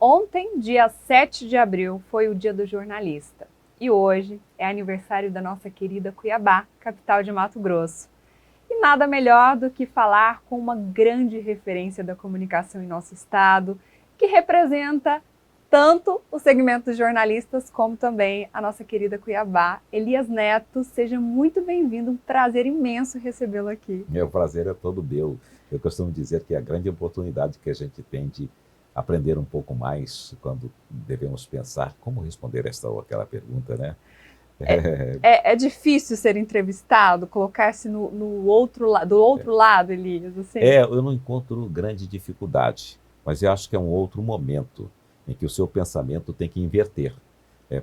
Ontem, dia 7 de abril, foi o Dia do Jornalista. E hoje é aniversário da nossa querida Cuiabá, capital de Mato Grosso. E nada melhor do que falar com uma grande referência da comunicação em nosso estado, que representa tanto o segmento dos jornalistas como também a nossa querida Cuiabá. Elias Neto, seja muito bem-vindo, um prazer imenso recebê-lo aqui. Meu prazer é todo meu. Eu costumo dizer que é a grande oportunidade que a gente tem de aprender um pouco mais quando devemos pensar como responder esta ou aquela pergunta, né? É difícil ser entrevistado, colocar-se no outro, do outro lado, Elias, assim? Eu não encontro grande dificuldade, mas eu acho que é um outro momento em que o seu pensamento tem que inverter.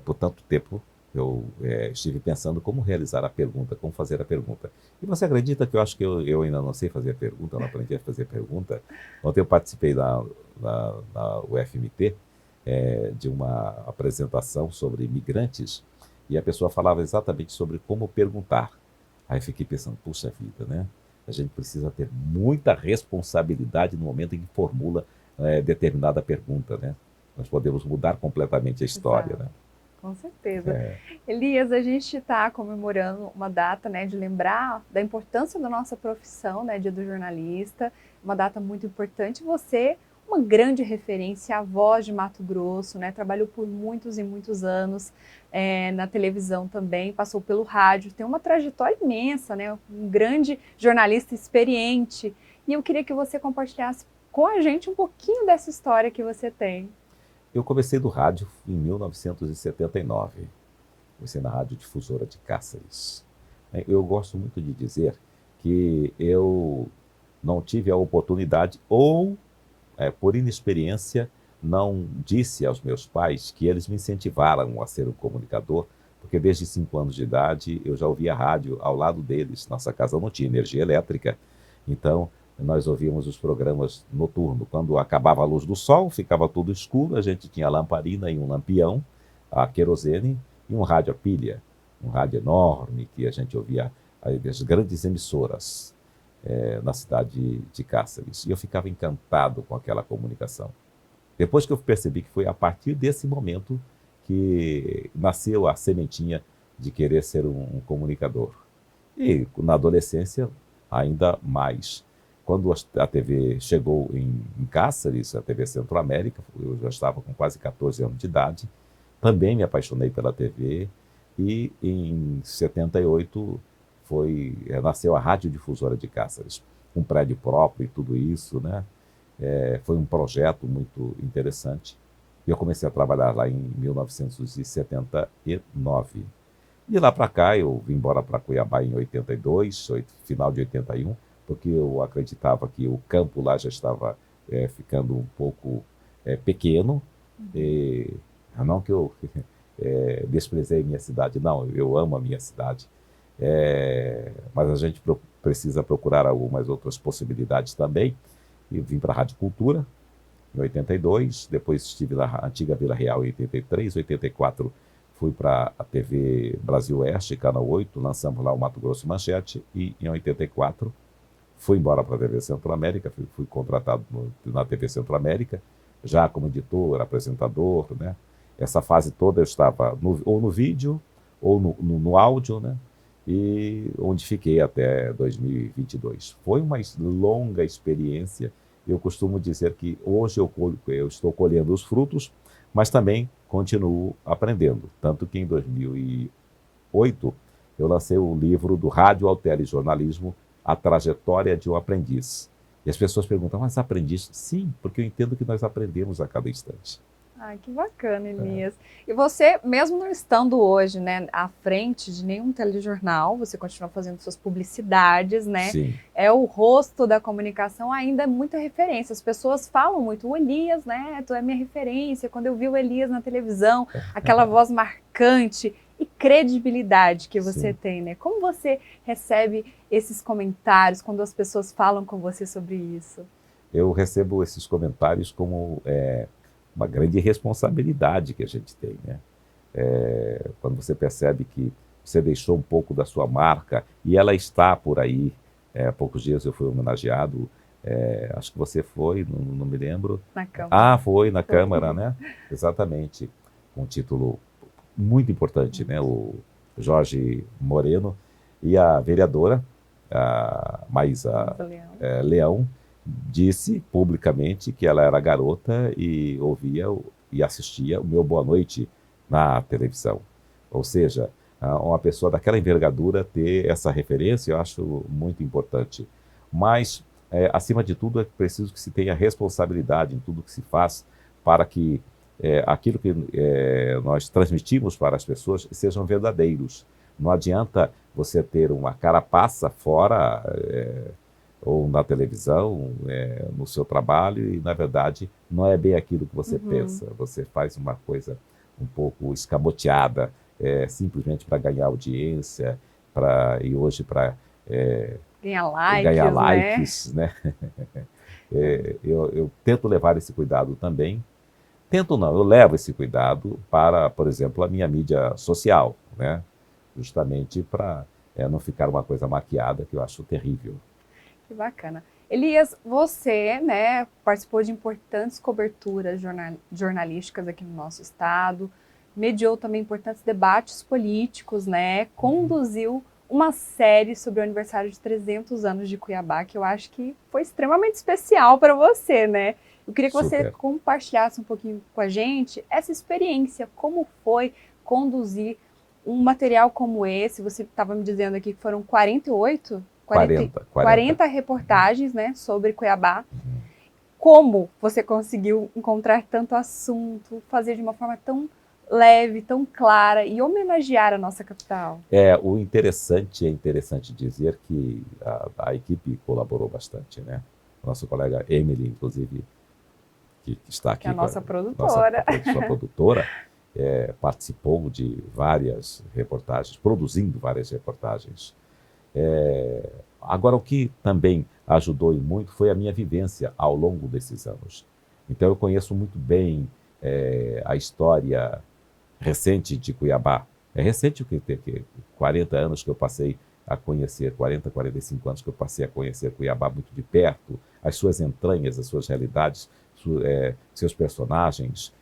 Por tanto tempo, eu estive pensando como realizar a pergunta, como fazer a pergunta. E você acredita que eu acho que eu ainda não sei fazer a pergunta, eu não aprendi a fazer a pergunta? Ontem eu participei na UFMT de uma apresentação sobre migrantes e a pessoa falava exatamente sobre como perguntar. Aí fiquei pensando, puxa vida, né? A gente precisa ter muita responsabilidade no momento em que formula determinada pergunta, né? Nós podemos mudar completamente a história, Exato, né? com certeza. Elias, a gente está comemorando uma data, né, de lembrar da importância da nossa profissão, né, Dia do Jornalista, uma data muito importante. Você, uma grande referência, a voz de Mato Grosso, né, trabalhou por muitos e muitos anos na televisão também, passou pelo rádio, tem uma trajetória imensa, né, um grande jornalista experiente. E eu queria que você compartilhasse com a gente um pouquinho dessa história que você tem. Eu comecei do rádio em 1979. Comecei na Rádio Difusora de Cáceres. Eu gosto muito de dizer que eu não tive a oportunidade ou, por inexperiência, não disse aos meus pais que eles me incentivaram a ser um comunicador, porque desde 5 anos de idade eu já ouvia rádio ao lado deles. Nossa casa não tinha energia elétrica, então nós ouvíamos os programas noturnos. Quando acabava a luz do sol, ficava tudo escuro, a gente tinha a lamparina e um lampião, a querosene, e um rádio a pilha, um rádio enorme que a gente ouvia as grandes emissoras na cidade de Cáceres. E eu ficava encantado com aquela comunicação. Depois que eu percebi que foi a partir desse momento que nasceu a sementinha de querer ser um comunicador. E na adolescência, ainda mais. Quando a TV chegou em Cáceres, a TV Centro-América, eu já estava com quase 14 anos de idade, também me apaixonei pela TV e em 78 nasceu a Rádio Difusora de Cáceres, um prédio próprio e tudo isso, né? Foi um projeto muito interessante. E eu comecei a trabalhar lá em 1979. De lá para cá, eu vim embora para Cuiabá em 82, final de 81, porque eu acreditava que o campo lá já estava ficando um pouco pequeno. E, não que eu desprezei minha cidade, não, eu amo a minha cidade. Mas a gente precisa procurar algumas outras possibilidades também. E vim para a Rádio Cultura em 82, depois estive na antiga Vila Real em 83, 84 fui para a TV Brasil Oeste, Canal 8, lançamos lá o Mato Grosso Manchete, e em 84 fui embora para a TV Centro-América, fui contratado na TV Centro-América, já como editor, apresentador, né? Essa fase toda eu estava ou no vídeo ou no áudio, né? E onde fiquei até 2022. Foi uma longa experiência. Eu costumo dizer que hoje eu estou colhendo os frutos, mas também continuo aprendendo. Tanto que em 2008 eu lancei o livro do Rádio ao Telejornalismo, A Trajetória de um Aprendiz. E as pessoas perguntam, mas aprendiz? Sim, porque eu entendo que nós aprendemos a cada instante. Ai, que bacana, Elias. E você, mesmo não estando hoje, né, à frente de nenhum telejornal, você continua fazendo suas publicidades, né? Sim. É o rosto da comunicação, ainda é muita referência. As pessoas falam muito, o Elias Neto é minha referência. Quando eu vi o Elias na televisão, aquela voz marcante e credibilidade que você Sim. tem, né? Como você recebe esses comentários quando as pessoas falam com você sobre isso? Eu recebo esses comentários como uma grande responsabilidade que a gente tem, né? Quando você percebe que você deixou um pouco da sua marca e ela está por aí. Há poucos dias eu fui homenageado Acho que você foi, não me lembro. Na Câmara. Ah, foi na Câmara, né? Exatamente. Com um título muito importante, né? O Jorge Moreno e a vereadora, a Maísa Leão. Leão, disse publicamente que ela era garota e ouvia e assistia o meu Boa Noite na televisão. Ou seja, uma pessoa daquela envergadura ter essa referência, eu acho muito importante. Mas, acima de tudo, é preciso que se tenha responsabilidade em tudo que se faz para que aquilo que nós transmitimos para as pessoas sejam verdadeiros. Não adianta você ter uma carapaça fora ou na televisão, no seu trabalho, e na verdade não é bem aquilo que você pensa. Você faz uma coisa um pouco escamoteada, simplesmente para ganhar audiência, e hoje para ganhar likes, né? Eu tento levar esse cuidado também. Tento não, eu levo esse cuidado para, por exemplo, a minha mídia social, né? Justamente para não ficar uma coisa maquiada, que eu acho terrível. Que bacana. Elias, você, né, participou de importantes coberturas jornalísticas aqui no nosso estado, mediou também importantes debates políticos, né, conduziu uma série sobre o aniversário de 300 anos de Cuiabá, que eu acho que foi extremamente especial para você, né? Eu queria que você compartilhasse um pouquinho com a gente essa experiência, como foi conduzir um material como esse. Você estava me dizendo aqui que foram 40 reportagens, né, sobre Cuiabá. Como você conseguiu encontrar tanto assunto, fazer de uma forma tão leve, tão clara e homenagear a nossa capital? O interessante, é interessante dizer que a equipe colaborou bastante, né? Nossa colega Emily, inclusive, que está aqui, que é a nossa produtora, sua produtora, participou de várias reportagens, produzindo várias reportagens. Agora, o que também ajudou e muito foi a minha vivência ao longo desses anos. Então, eu conheço muito bem a história recente de Cuiabá. É recente, que 40 anos que eu passei a conhecer, 40, 45 anos que eu passei a conhecer Cuiabá muito de perto, as suas entranhas, as suas realidades, seus personagens,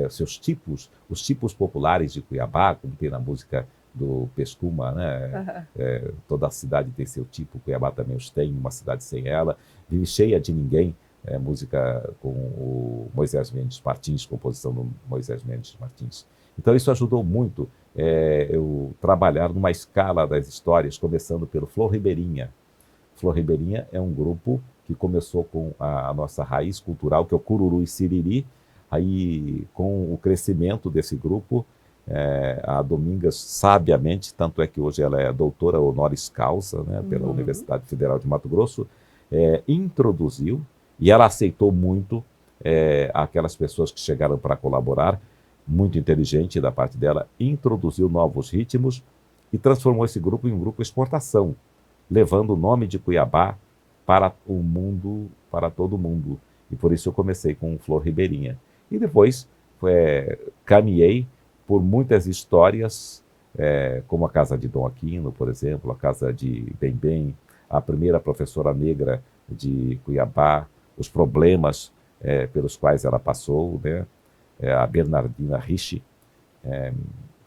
seus tipos, os tipos populares de Cuiabá, como tem na música do Pescuma, né? Toda a cidade tem seu tipo, Cuiabá também os tem, uma cidade sem ela, vive cheia de ninguém, música com o Moisés Mendes Martins, composição do Moisés Mendes Martins. Então isso ajudou muito eu trabalhar numa escala das histórias, começando pelo Flor Ribeirinha. Flor Ribeirinha é um grupo que começou com a nossa raiz cultural, que é o Cururu e Siriri. Aí, com o crescimento desse grupo, a Domingas, sabiamente, tanto é que hoje ela é doutora honoris causa, né, pela Universidade Federal de Mato Grosso, introduziu, e ela aceitou muito aquelas pessoas que chegaram para colaborar, muito inteligente da parte dela, introduziu novos ritmos e transformou esse grupo em um grupo exportação, levando o nome de Cuiabá para o mundo, para todo mundo. E por isso eu comecei com Flor Ribeirinha. E depois caminhei por muitas histórias, como a Casa de Dom Aquino, por exemplo, a Casa de Bem, a primeira professora negra de Cuiabá, os problemas pelos quais ela passou, né? A Bernardina Ricci,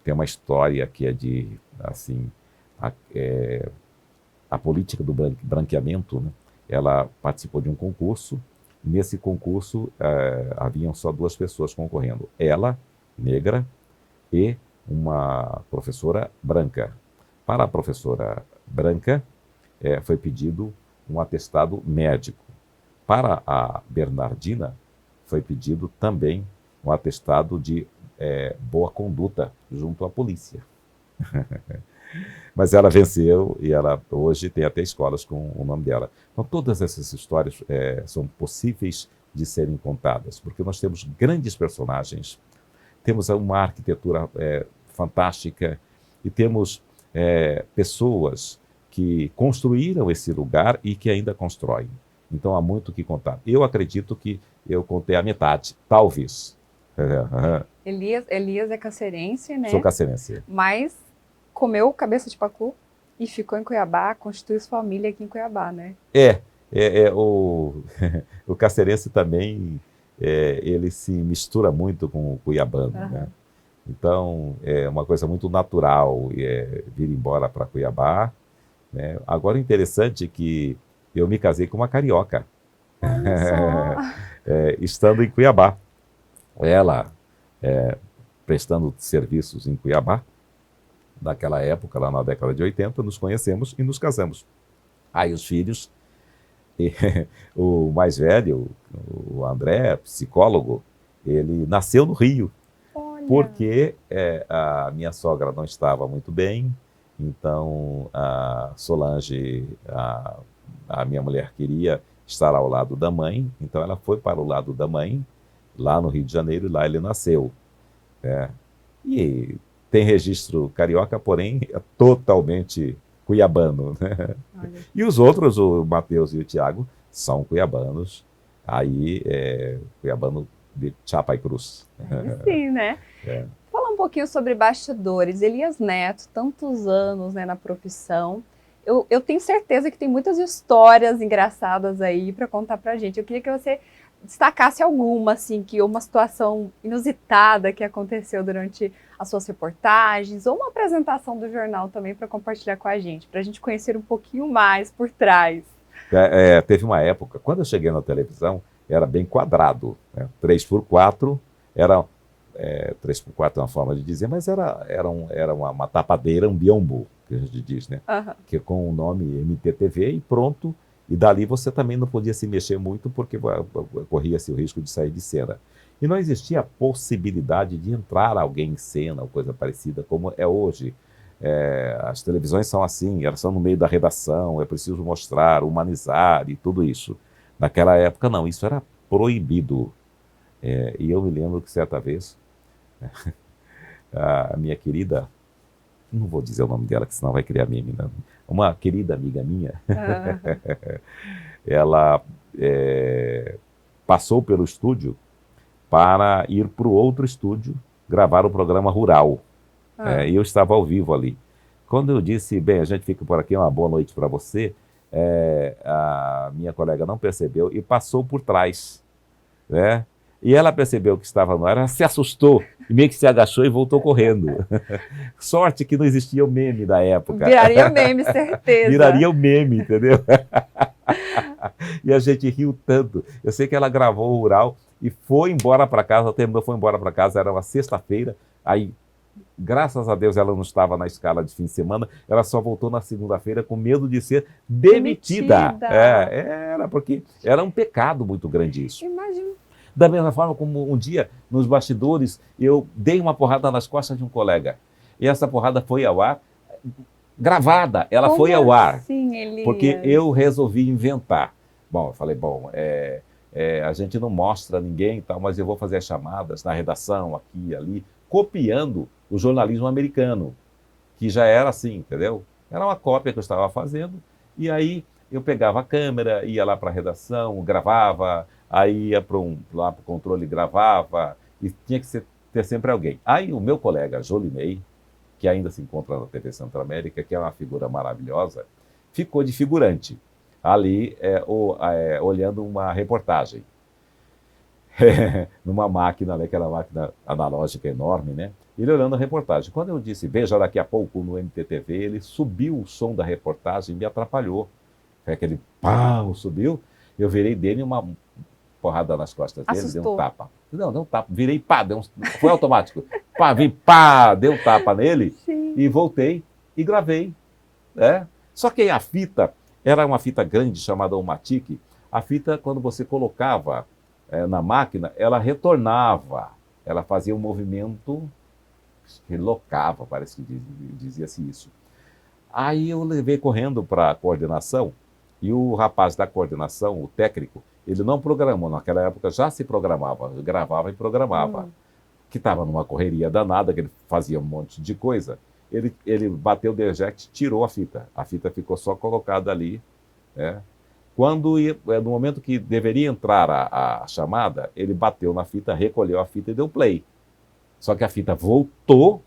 tem uma história que é de, assim, a política do branqueamento, né? Ela participou de um concurso, e nesse concurso haviam só duas pessoas concorrendo, ela, negra, e uma professora branca. Para a professora branca, foi pedido um atestado médico. Para a Bernardina, foi pedido também um atestado de boa conduta junto à polícia. Mas ela venceu e ela hoje tem até escolas com o nome dela. Então, todas essas histórias são possíveis de serem contadas, porque nós temos grandes personagens, temos uma arquitetura fantástica e temos pessoas que construíram esse lugar e que ainda constroem. Então, há muito o que contar. Eu acredito que eu contei a metade, talvez. Elias é cacerense, né? Sou cacerense. Mas comeu cabeça de pacu e ficou em Cuiabá, constituiu sua família aqui em Cuiabá, né? o cacerense também, ele se mistura muito com o cuiabano, né? Então, é uma coisa muito natural vir embora para Cuiabá, né? Agora, interessante que eu me casei com uma carioca, Olha só. estando em Cuiabá. Ela, prestando serviços em Cuiabá, naquela época, lá na década de 80, nos conhecemos e nos casamos. Aí os filhos, o mais velho, o André, psicólogo, ele nasceu no Rio, Olha. porque a minha sogra não estava muito bem, então a Solange, a minha mulher, queria estar ao lado da mãe, então ela foi para o lado da mãe, lá no Rio de Janeiro, e lá ele nasceu. E tem registro carioca, porém é totalmente cuiabano, né? Olha. E os outros, o Matheus e o Tiago, são cuiabanos, aí cuiabano de Chapa e Cruz. Sim, né? Falar um pouquinho sobre bastidores. Elias Neto, tantos anos, né, na profissão. Eu tenho certeza que tem muitas histórias engraçadas aí para contar pra gente. Eu queria que você destacasse alguma, assim, que uma situação inusitada que aconteceu durante as suas reportagens, ou uma apresentação do jornal também para compartilhar com a gente gente conhecer um pouquinho mais por trás. Teve uma época, quando eu cheguei na televisão, era bem quadrado, né? 3x4, era 3x4 é uma forma de dizer, mas era uma tapadeira, um biombo, que a gente diz, né? Que com o nome MTTV e pronto. E dali você também não podia se mexer muito porque corria-se o risco de sair de cena. E não existia a possibilidade de entrar alguém em cena ou coisa parecida como é hoje. As televisões são assim, elas são no meio da redação, é preciso mostrar, humanizar e tudo isso. Naquela época não, isso era proibido. E eu me lembro que certa vez, a minha querida, não vou dizer o nome dela, que senão vai criar meme, né? Uma querida amiga minha, ela passou pelo estúdio para ir para o outro estúdio gravar o programa Rural. E eu estava ao vivo ali. Quando eu disse, bem, a gente fica por aqui, uma boa noite para você, a minha colega não percebeu e passou por trás, né? E ela percebeu que estava no ar, ela se assustou, e meio que se agachou e voltou correndo. Sorte que não existia o meme da época. Viraria meme, certeza. Viraria o meme, entendeu? E a gente riu tanto. Eu sei que ela gravou o Rural e foi embora para casa, terminou, foi embora para casa, era uma sexta-feira, aí, graças a Deus, ela não estava na escala de fim de semana, ela só voltou na segunda-feira com medo de ser demitida. Era porque era um pecado muito grande isso. Imagino. Da mesma forma como um dia, nos bastidores, eu dei uma porrada nas costas de um colega. E essa porrada foi ao ar, gravada, ela Como foi ao ar. assim, Elias? Porque eu resolvi inventar. Bom, eu falei, a gente não mostra ninguém e tal, mas eu vou fazer as chamadas na redação, aqui e ali, copiando o jornalismo americano, que já era assim, entendeu? Era uma cópia que eu estava fazendo, e aí eu pegava a câmera, ia lá para a redação, gravava, aí ia lá para o controle, gravava, e tinha que ter sempre alguém. Aí o meu colega, Jolinei, que ainda se encontra na TV Centro-América, que é uma figura maravilhosa, ficou de figurante, ali olhando uma reportagem. Numa máquina, aquela máquina analógica enorme, né? Ele olhando a reportagem. Quando eu disse, veja daqui a pouco no MTTV, ele subiu o som da reportagem e me atrapalhou. Foi aquele pau, subiu, eu virei dele uma porrada nas costas dele, Assustou. deu um tapa. Não, deu um tapa, virei pá, foi automático. Pá, vim pá, deu um tapa nele. Sim. E voltei e gravei. Só que a fita era uma fita grande chamada Omatic. A fita, quando você colocava na máquina, ela retornava, ela fazia um movimento que locava, parece que dizia-se isso. Aí eu levei correndo para a coordenação, e o rapaz da coordenação, o técnico, ele não programou, naquela época já se programava, gravava e programava, que estava numa correria danada, que ele fazia um monte de coisa. Ele bateu o eject, tirou a fita ficou só colocada ali, no momento que deveria entrar a chamada, ele bateu na fita, recolheu a fita e deu play. Só que a fita voltou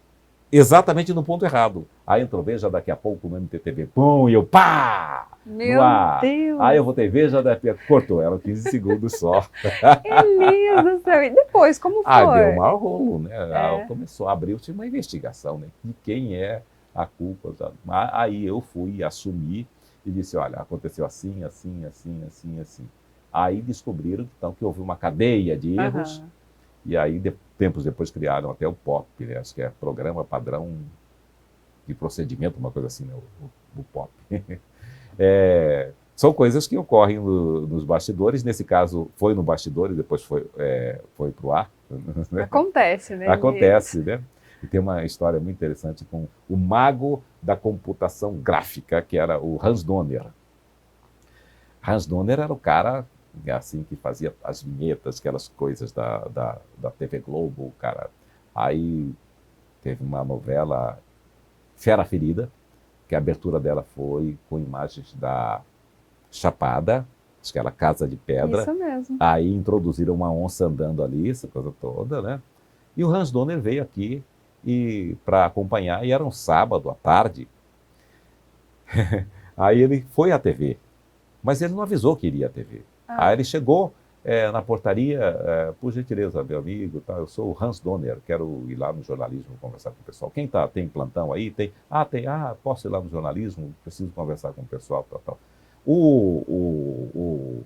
exatamente no ponto errado. Aí entrou Veja daqui a pouco no MTTV, pum, e eu pá! Meu Deus! Aí eu botei Veja daqui a pouco, cortou ela, 15 segundos só. Elias do céu! E depois, como Deu foi? um maior rolo, né? É. Começou, abriu-se uma investigação, né? De quem é a culpa. Aí eu fui assumir e disse, olha, aconteceu assim, assim, assim, assim, assim. Aí descobriram, então, que houve uma cadeia de erros, e aí, tempos depois, criaram até o POP, né? Acho que é Programa Padrão de Procedimento, uma coisa assim, né? O POP. São coisas que ocorrem nos bastidores, nesse caso foi no bastidor e depois foi para o ar. Né? Acontece, né? Acontece, né? E tem uma história muito interessante com o mago da computação gráfica, que era o Hans Donner. Hans Donner era o cara assim, que fazia as vinhetas, aquelas coisas da TV Globo, o cara. Aí teve uma novela, Fera Ferida, que a abertura dela foi com imagens da Chapada, aquela casa de pedra. Isso mesmo. Aí introduziram uma onça andando ali, essa coisa toda, né? E o Hans Donner veio aqui para acompanhar, e era um sábado à tarde. Aí ele foi à TV, mas ele não avisou que iria à TV. Aí ele chegou na portaria, por gentileza, meu amigo, tá, eu sou o Hans Donner, quero ir lá no jornalismo conversar com o pessoal. Quem tem plantão aí? Tem. Posso ir lá no jornalismo? Preciso conversar com o pessoal, tal. O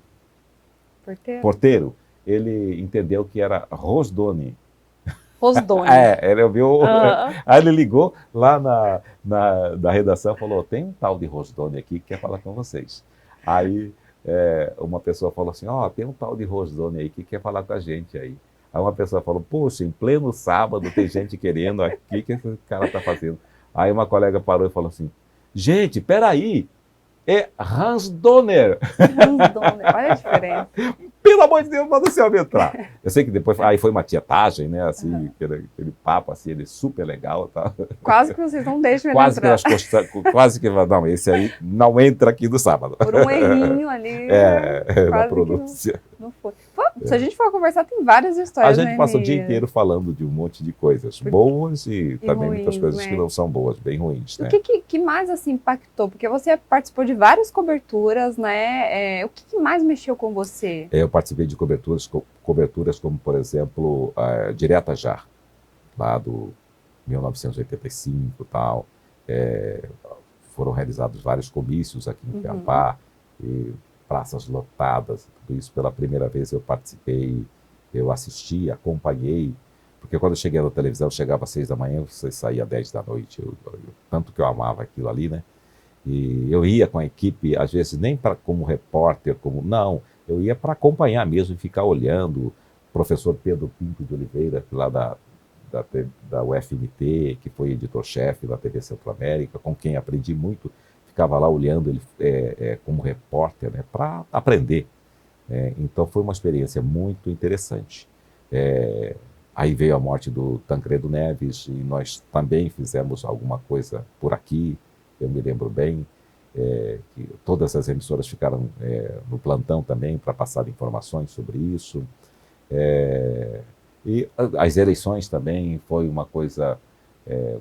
porteiro, ele entendeu que era Rosdoni. Rosdoni. Ele ouviu. Aí ele ligou lá na redação e falou: tem um tal de Rosdoni aqui que quer falar com vocês. Aí uma pessoa falou assim: tem um tal de Rosdoni aí que quer falar com a gente aí. Aí uma pessoa falou: poxa, em pleno sábado tem gente querendo aqui, o que esse cara está fazendo? Aí uma colega parou e falou assim: gente, peraí, é Hans Donner. Hans Donner, olha a diferença. Pelo amor de Deus, manda o senhor entrar. Eu sei que depois aí foi uma tietagem, né? Assim, aquele papo assim, ele super legal. Tá? Quase que vocês não deixam ele entrar. Quase que não, esse aí não entra aqui no sábado. Por um errinho ali. Na pronúncia. Não foi. Se a gente for conversar, tem várias histórias. A gente passa o dia inteiro falando de um monte de coisas boas e também ruins, muitas coisas né? que não são boas, bem ruins. Né? O que mais assim, impactou? Porque você participou de várias coberturas, né? O que mais mexeu com você? Eu participei de coberturas como, por exemplo, Direta Já, lá do 1985 e tal. Foram realizados vários comícios aqui em Cuiabá, e praças lotadas, tudo isso. Pela primeira vez eu participei, eu assisti, acompanhei, porque quando eu cheguei na televisão, eu chegava às 6 da manhã, você saía às 10 da noite, tanto que eu amava aquilo ali, né? E eu ia com a equipe, às vezes nem como repórter, não, eu ia para acompanhar mesmo e ficar olhando. O professor Pedro Pinto de Oliveira, lá da UFMT, que foi editor-chefe da TV Centro-América, com quem aprendi muito, ficava lá olhando ele como repórter, né, para aprender. Então foi uma experiência muito interessante. Aí veio a morte do Tancredo Neves e nós também fizemos alguma coisa por aqui, eu me lembro bem, que todas as emissoras ficaram no plantão também para passar informações sobre isso. E as eleições também foi uma coisa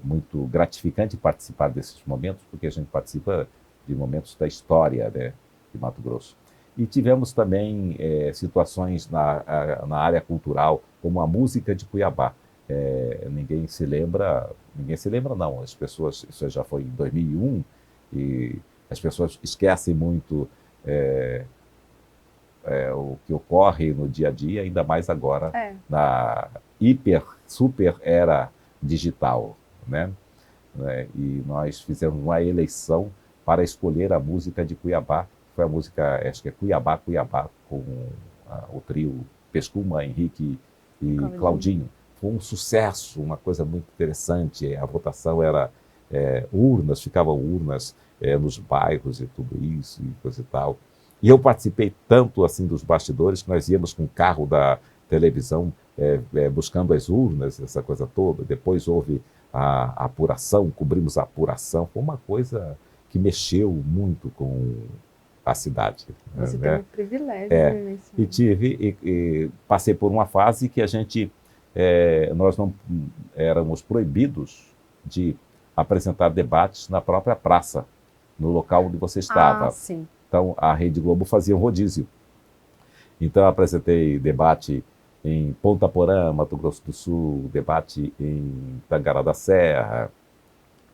muito gratificante participar desses momentos, porque a gente participa de momentos da história, né, de Mato Grosso. E tivemos também situações na área cultural, como a música de Cuiabá. Ninguém se lembra não, as pessoas, isso já foi em 2001, e as pessoas esquecem muito o que ocorre no dia a dia, ainda mais agora na super era digital, né? E nós fizemos uma eleição para escolher a música de Cuiabá, foi a música, acho que é Cuiabá, Cuiabá, com o trio Pescuma, Henrique e Claudinho. Foi um sucesso, uma coisa muito interessante. A votação era urnas, ficavam urnas nos bairros e tudo isso, e coisa e tal. E eu participei tanto assim dos bastidores que nós íamos com o carro da televisão buscando as urnas, essa coisa toda. Depois houve a apuração, cobrimos a apuração. Foi uma coisa que mexeu muito com a cidade. Você né? tem um privilégio. E passei por uma fase que a gente, nós não éramos proibidos de apresentar debates na própria praça, no local onde você estava. Ah, sim. Então, a Rede Globo fazia um rodízio. Então, eu apresentei debate em Ponta Porã, Mato Grosso do Sul, debate em Tangará da Serra,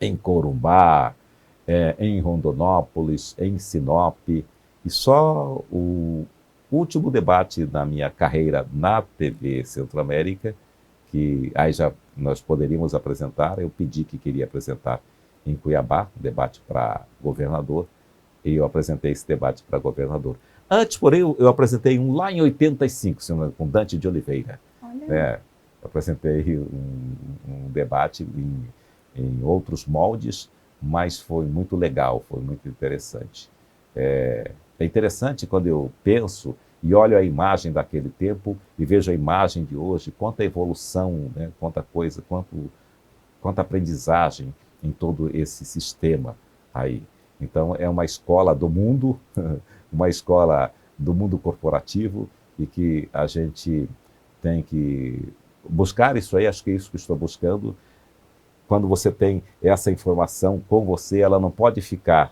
em Corumbá, em Rondonópolis, em Sinop. E só o último debate da minha carreira na TV Centro-América, que aí já nós poderíamos apresentar, eu pedi que queria apresentar em Cuiabá, debate para governador, e eu apresentei esse debate para governador. Antes, porém, eu apresentei um lá em 85, com Dante de Oliveira. Olha. Eu apresentei um debate em outros moldes, mas foi muito legal, foi muito interessante. É interessante quando eu penso e olho a imagem daquele tempo e vejo a imagem de hoje, quanta evolução, né, quanta coisa, quanta aprendizagem em todo esse sistema aí. Então, é uma escola do mundo, uma escola do mundo corporativo, e que a gente tem que buscar isso aí, acho que é isso que estou buscando. Quando você tem essa informação com você, ela não pode ficar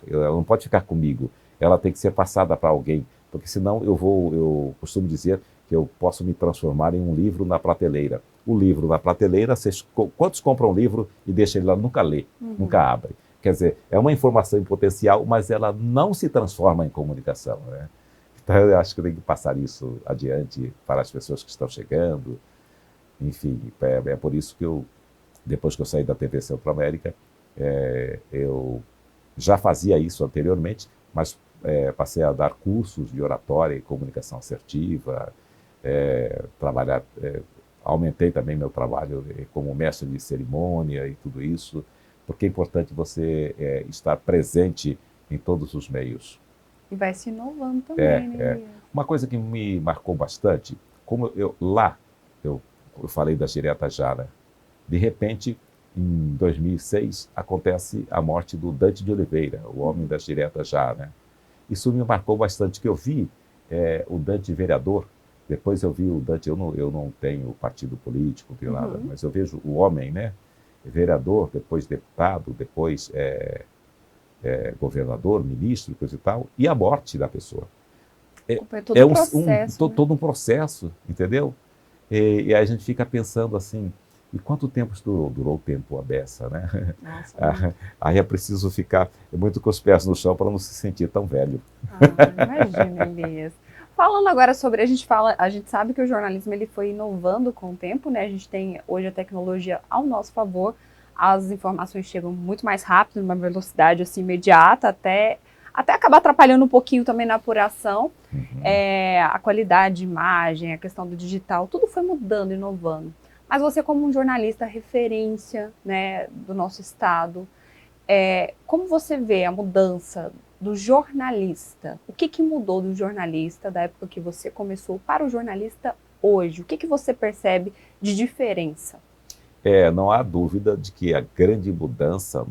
comigo, ela tem que ser passada para alguém, porque senão eu costumo dizer que eu posso me transformar em um livro na prateleira. O livro na prateleira, quantos compram um livro e deixam ele lá, nunca lê, nunca abre? Quer dizer, é uma informação em potencial, mas ela não se transforma em comunicação, né? Então, eu acho que eu tenho que passar isso adiante para as pessoas que estão chegando. Enfim, é por isso que depois que eu saí da TV Centro-América, eu já fazia isso anteriormente, mas passei a dar cursos de oratória e comunicação assertiva, aumentei também meu trabalho como mestre de cerimônia e tudo isso, porque é importante você estar presente em todos os meios. E vai se inovando também, né, Elias? Uma coisa que me marcou bastante, como eu falei das diretas já, né? De repente, em 2006, acontece a morte do Dante de Oliveira, o homem das diretas já, né? Isso me marcou bastante, que eu vi o Dante vereador, depois eu vi o Dante, eu não tenho partido político, não tenho nada, mas eu vejo o homem, né? Vereador, depois deputado, depois governador, ministro, coisa e tal, e a morte da pessoa. Todo um processo, entendeu? E aí a gente fica pensando assim, e quanto tempo durou o tempo a beça, né? Nossa, aí é preciso ficar muito com os pés no chão para não se sentir tão velho. Imagina, Elias. Falando agora sobre, a gente sabe que o jornalismo ele foi inovando com o tempo, né? A gente tem hoje a tecnologia ao nosso favor, as informações chegam muito mais rápido, numa velocidade assim imediata, até acabar atrapalhando um pouquinho também na apuração. A qualidade de imagem, a questão do digital, tudo foi mudando, inovando. Mas você, como um jornalista referência, né, do nosso estado, como você vê a mudança do jornalista? O que mudou do jornalista da época que você começou para o jornalista hoje? O que você percebe de diferença? Não há dúvida de que a grande mudança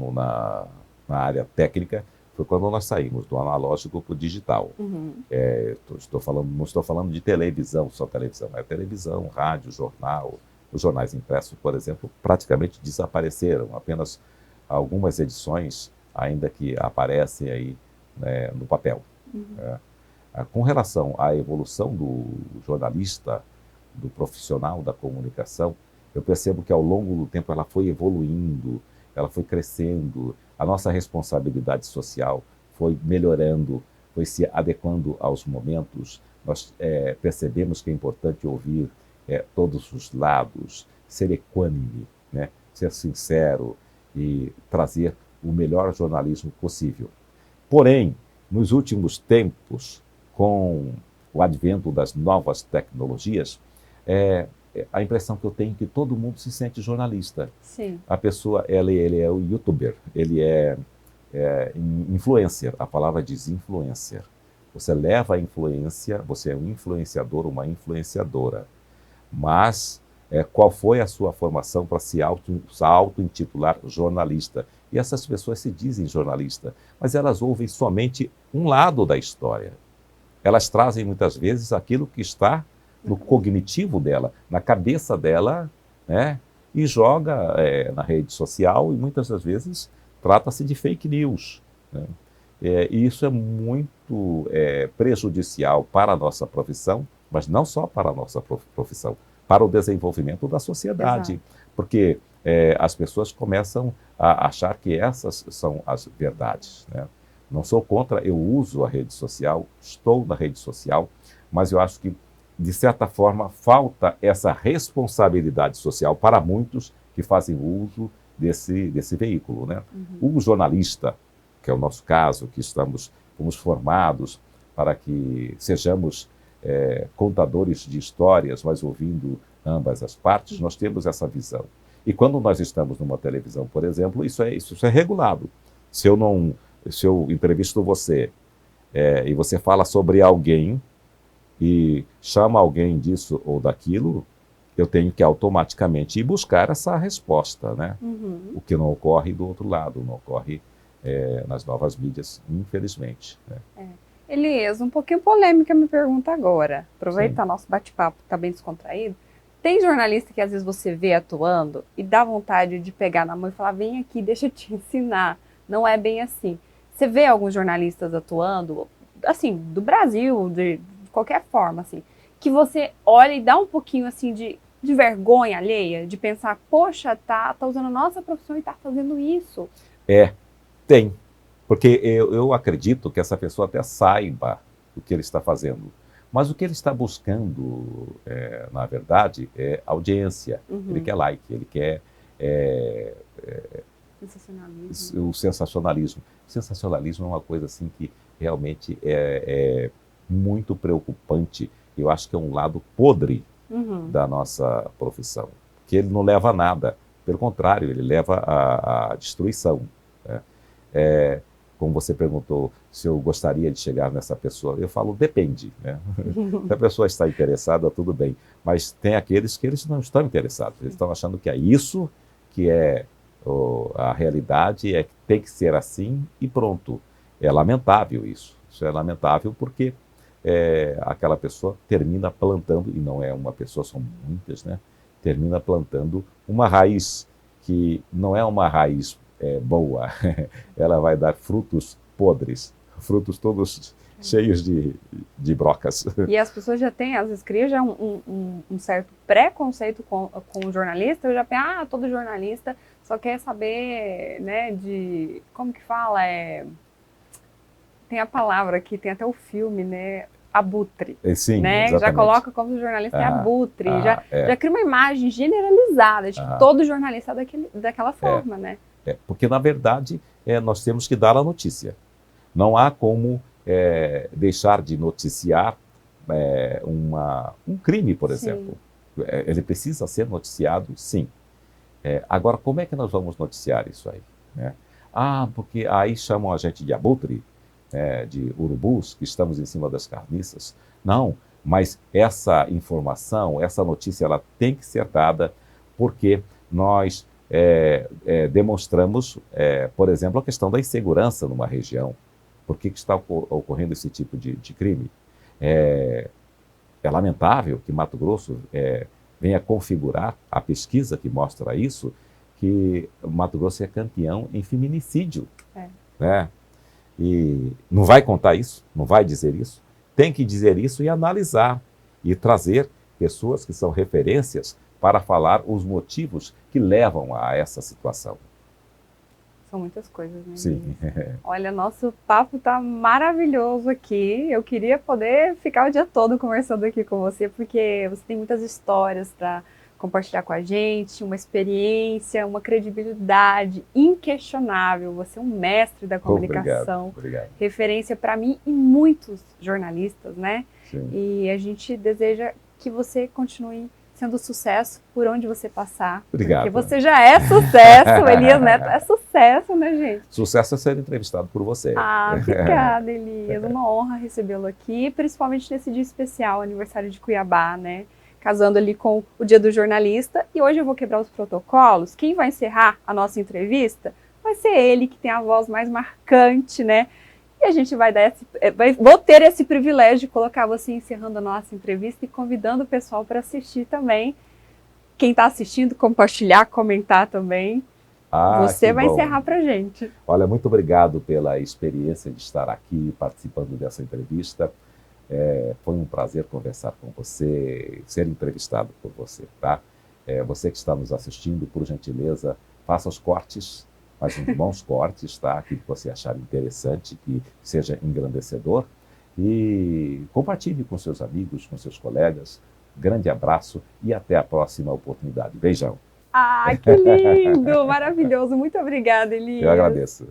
na área técnica foi quando nós saímos do analógico para o digital. Não estou falando de televisão, só televisão, televisão, rádio, jornal. Os jornais impressos, por exemplo, praticamente desapareceram, apenas algumas edições ainda que aparecem aí, né, no papel. Com relação à evolução do jornalista, do profissional da comunicação, eu percebo que ao longo do tempo ela foi evoluindo, ela foi crescendo, a nossa responsabilidade social foi melhorando, foi se adequando aos momentos. Nós percebemos que é importante ouvir todos os lados, ser equânime, né? Ser sincero e trazer o melhor jornalismo possível. Porém, nos últimos tempos, com o advento das novas tecnologias, a impressão que eu tenho é que todo mundo se sente jornalista. Sim. A pessoa, ele é o youtuber, ele é influencer, a palavra diz influencer. Você leva a influência, você é um influenciador, uma influenciadora. Mas qual foi a sua formação para se auto-intitular jornalista? E essas pessoas se dizem jornalista, mas elas ouvem somente um lado da história. Elas trazem muitas vezes aquilo que está no cognitivo dela, na cabeça dela, né? e joga na rede social e muitas das vezes trata-se de fake news, né? E isso é muito prejudicial para a nossa profissão, mas não só para a nossa profissão, para o desenvolvimento da sociedade. Exato. Porque as pessoas começam a achar que essas são as verdades, né? Não sou contra, eu uso a rede social, estou na rede social, mas eu acho que, de certa forma, falta essa responsabilidade social para muitos que fazem uso desse veículo, né? O jornalista, que é o nosso caso, que fomos formados para que sejamos contadores de histórias, mas ouvindo ambas as partes, nós temos essa visão. E quando nós estamos numa televisão, por exemplo, isso é regulado. Se eu entrevisto você e você fala sobre alguém e chama alguém disso ou daquilo, eu tenho que automaticamente ir buscar essa resposta, né? O que não ocorre do outro lado, não ocorre nas novas mídias, infelizmente, né? Elias, um pouquinho polêmica a minha pergunta agora. Aproveita nosso bate-papo, que está bem descontraído. Tem jornalista que às vezes você vê atuando e dá vontade de pegar na mão e falar, vem aqui, deixa eu te ensinar. Não é bem assim. Você vê alguns jornalistas atuando, assim, do Brasil, de qualquer forma, assim, que você olha e dá um pouquinho, assim, de vergonha alheia, de pensar, poxa, tá usando a nossa profissão e tá fazendo isso. Tem. Porque eu acredito que essa pessoa até saiba o que ele está fazendo. Mas o que ele está buscando, na verdade, é audiência. Ele quer like, ele quer Sensacionalismo. o sensacionalismo. O sensacionalismo é uma coisa assim que realmente é muito preocupante. Eu acho que é um lado podre da nossa profissão. Que ele não leva a nada. Pelo contrário, ele leva à destruição, né? Como você perguntou se eu gostaria de chegar nessa pessoa, eu falo, depende, né? Se a pessoa está interessada, tudo bem. Mas tem aqueles que eles não estão interessados. Eles estão achando que é isso que é a realidade, que tem que ser assim e pronto. É lamentável isso. Isso é lamentável porque aquela pessoa termina plantando, e não é uma pessoa, são muitas, né? Termina plantando uma raiz que não é uma raiz boa. Ela vai dar frutos podres, frutos todos cheios de brocas. E as pessoas já têm, às vezes, cria já um certo preconceito com o jornalista. Eu já penso, todo jornalista só quer saber, né, de... Como que fala? Tem a palavra aqui, tem até o filme, né? Abutre. Sim, né? exatamente. Já coloca como se o jornalista é abutre. Já cria uma imagem generalizada de que todo jornalista é daquela forma, né? Porque, na verdade, nós temos que dar a notícia. Não há como deixar de noticiar um crime, por exemplo. Ele precisa ser noticiado, sim. Agora, como é que nós vamos noticiar isso aí, né? Porque aí chamam a gente de abutre, de urubus, que estamos em cima das carniças. Não, mas essa informação, essa notícia, ela tem que ser dada porque nós demonstramos, por exemplo, a questão da insegurança numa região. Por que está ocorrendo esse tipo de crime? É lamentável que Mato Grosso venha configurar a pesquisa que mostra isso, que Mato Grosso é campeão em feminicídio, né? E não vai contar isso, não vai dizer isso. Tem que dizer isso e analisar e trazer pessoas que são referências para falar os motivos que levam a essa situação. São muitas coisas, né? Sim. Olha, nosso papo tá maravilhoso aqui. Eu queria poder ficar o dia todo conversando aqui com você, porque você tem muitas histórias para compartilhar com a gente, uma experiência, uma credibilidade inquestionável. Você é um mestre da comunicação. Obrigado. Referência para mim e muitos jornalistas, né? Sim. E a gente deseja que você continue sendo sucesso por onde você passar. Obrigado. Porque você já é sucesso, Elias Neto é sucesso, né, gente? Sucesso é ser entrevistado por você. Obrigada, Elias. Uma honra recebê-lo aqui, principalmente nesse dia especial, aniversário de Cuiabá, né? Casando ali com o Dia do Jornalista. E hoje eu vou quebrar os protocolos. Quem vai encerrar a nossa entrevista vai ser ele, que tem a voz mais marcante, né? E a gente vou ter esse privilégio de colocar você encerrando a nossa entrevista e convidando o pessoal para assistir também quem está assistindo, compartilhar, comentar também. Você vai encerrar para a gente. Olha, muito obrigado pela experiência de estar aqui participando dessa entrevista. Foi um prazer conversar com você, ser entrevistado por você, tá? Você que está nos assistindo, por gentileza, faça os cortes, faz uns bons cortes, tá? Aquilo que você achar interessante, que seja engrandecedor. E compartilhe com seus amigos, com seus colegas. Grande abraço e até a próxima oportunidade. Beijão. Ah, que lindo! Maravilhoso. Muito obrigada, Elias. Eu agradeço.